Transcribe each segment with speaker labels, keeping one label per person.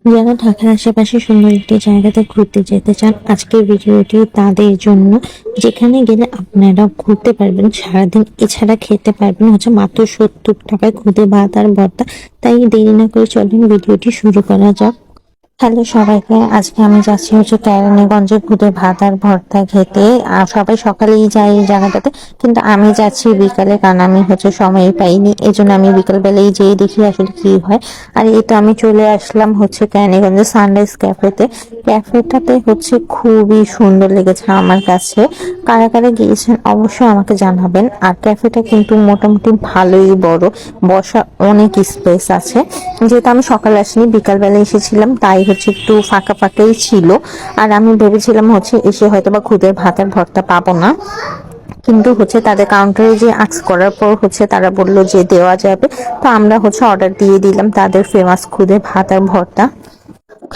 Speaker 1: যারা ঢাকার আশেপাশে সুন্দর একটি জায়গাতে ঘুরতে যেতে চান, আজকের ভিডিওটি তাদের জন্য। যেখানে গেলে আপনারা ঘুরতে পারবেন সারাদিন, এছাড়া খেতে পারবেন হচ্ছে মাত্র 70 টাকায় খুদে ভাত আর ভর্তা। তাই দেরি না করে চলুন ভিডিওটি শুরু করা যাক। হ্যালো সবাইকে, আজকে আমি যাচ্ছি হচ্ছে কেরানীগঞ্জে খুদে ভাত আর ভর্তা খেতে। আর সবাই সকালেই যায় এই জায়গাটাতে, কিন্তু আমি যাচ্ছি বিকালে, কারণ আমি হচ্ছে সময় পাইনি। এই জন্য আমি বিকাল বেলায় যেয়ে দেখি আসলে কি হয়। আর এই তো আমি চলে আসলাম হচ্ছে কেরানীগঞ্জের সানরাইজ ক্যাফেতে। ক্যাফেটাতে হচ্ছে খুবই সুন্দর লেগেছে আমার কাছে। কারা কারা গিয়েছেন অবশ্যই আমাকে জানাবেন। আর ক্যাফেটা কিন্তু মোটামুটি ভালোই বড়, বসার অনেক স্পেস আছে। যেহেতু আমি সকালে আসিনি, বিকাল বেলা এসেছিলাম, তাই হচ্ছে একটু ফাঁকা ফাঁকাই ছিল। আর আমি ভেবেছিলাম হচ্ছে এসে হয়তো বা খুদের ভাতের ভর্তা পাবো না, কিন্তু হচ্ছে তাদের কাউন্টারে যে আক্স করার পর হচ্ছে তারা বললো যে দেওয়া যাবে। তো আমরা হচ্ছে অর্ডার দিয়ে দিলাম তাদের ফেমাস খুদে ভাত আর ভর্তা।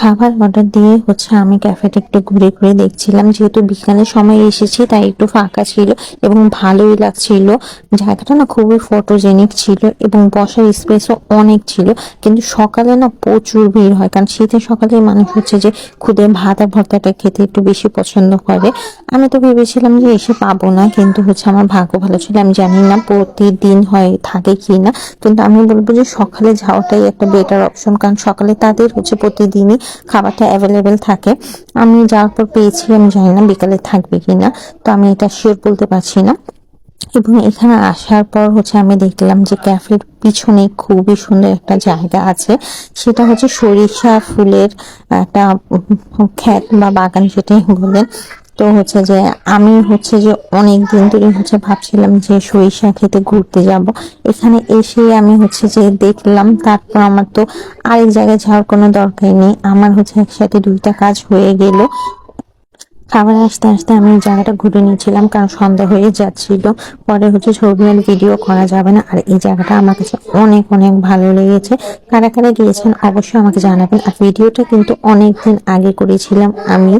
Speaker 1: খাবার অর্ডার দিয়ে হচ্ছে আমি ক্যাফেটা একটু ঘুরে ঘুরে দেখছিলাম। যেহেতু বিকালের সময় এসেছি তাই একটু ফাঁকা ছিল এবং ভালোই লাগছিল। জায়গাটা না খুবই ফটোজেনিক ছিল এবং বসার স্পেসও অনেক ছিল। কিন্তু সকালে না প্রচুর ভিড় হয়, কারণ শীতের সকালে মানুষ হচ্ছে যে খুদে ভাত আর ভর্তাটা খেতে একটু বেশি পছন্দ করে। আমি তো ভেবেছিলাম যে এসে পাবো না, কিন্তু হচ্ছে আমার ভাগ্য ভালো ছিল। আমি জানি না প্রতিদিন হয় থাকে কি না, কিন্তু আমি বলবো যে সকালে যাওয়াটাই একটা বেটার অপশন, কারণ সকালে তাদের হচ্ছে প্রতিদিনই খাবারটা অ্যাভেলেবেল থাকে। আমি যাওয়ার পর পেয়েছি, আমি জানি না বিকালে থাকবে কিনা, তো আমি এটা শিওর বলতে পারছি না। এবং এখানে আসার পর হচ্ছে আমি দেখলাম যে ক্যাফের পিছনে খুবই সুন্দর একটা জায়গা আছে। সেটা হচ্ছে সরিষা ফুলের একটা ক্ষেত বা বাগান, সেটাই বলেন। তো হচ্ছে যে আমি হচ্ছে যে অনেক দিন ধরে হচ্ছে ভাবছিলাম যে সরিষা খেতে ঘুরতে যাব। এখানে এসে আমি হচ্ছে যে দেখলাম, তারপর আমার তো আরেক জায়গায় যাওয়ার কোনো দরকার নেই, আমার হচ্ছে একসাথে দুইটা কাজ হয়ে গেল। খাবার আসতে আসতে আমি জায়গাটা ঘুরে নিয়েছিলাম, কারণ সন্ধ্যা হয়ে যাচ্ছিল। পরে হচ্ছে ছবি আর ভিডিও করা যাবে না। আর এই জায়গাটা আমার কাছে অনেক অনেক ভালো লেগেছে। কারা কারা গিয়েছেন অবশ্যই আমাকে জানাবেন। আর ভিডিওটা কিন্তু অনেকদিন আগে করেছিলাম আমি।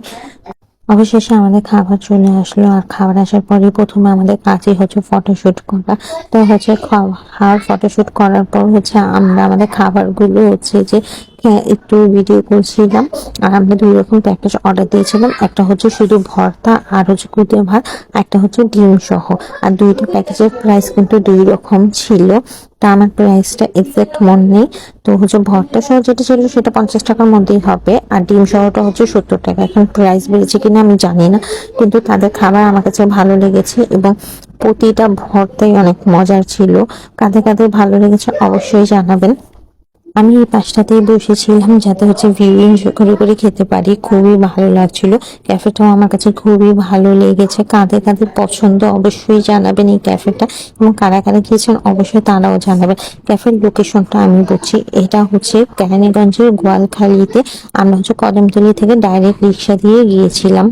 Speaker 1: অবশেষে আমাদের খাবার চলে আসলো, আর খাবার আসার পরে প্রথমে আমাদের কাজই হচ্ছে ফটোশুট করা। তো হচ্ছে খাওয়ার ফটোশুট করার পর হচ্ছে আমরা আমাদের খাবারগুলো হচ্ছে যে একটু ভিডিও করছিলাম। আর আমরা দুই রকম প্যাকেজ অর্ডার দিয়েছিলাম, একটা হচ্ছে শুধু ভর্তা আর হচ্ছে খুদে ভাত, একটা হচ্ছে ডিম সহ। আর দুইটা প্যাকেজের প্রাইস কিন্তু দুই রকম ছিল। তা আমার প্রাইসটা এক্সাক্ট মনে নেই। তো হচ্ছে ভর্তা সহ যেটা ছিল সেটা 50 টাকার মধ্যেই হবে, আর ডিম সহটা হচ্ছে 70 টাকা। এখন প্রাইস বেড়েছে কিনা আমি জানি না, কিন্তু তাদের খাবার আমার কাছে ভালো লেগেছে এবং প্রতিটা ভর্তাই অনেক মজার ছিল। কাদের কাদের ভালো লেগেছে অবশ্যই জানাবেন। আমি এই পাশটাতেই বসেছিলাম যাতে হচ্ছে ভিউ এনজয় করে করে খেতে পারি। খুবই ভালো লাগছিল। ক্যাফেটাও আমার কাছে খুবই ভালো লেগেছে। কাদের কাদের পছন্দ অবশ্যই জানাবেন এই ক্যাফেটা, এবং কারা কারা গিয়েছেন অবশ্যই তারাও জানাবেন। ক্যাফের লোকেশনটা আমি বলছি, এটা হচ্ছে কেরানীগঞ্জের গোয়ালখালীতে। আমরা হচ্ছে কদমতলী থেকে ডাইরেক্ট রিক্সা দিয়ে গিয়েছিলাম।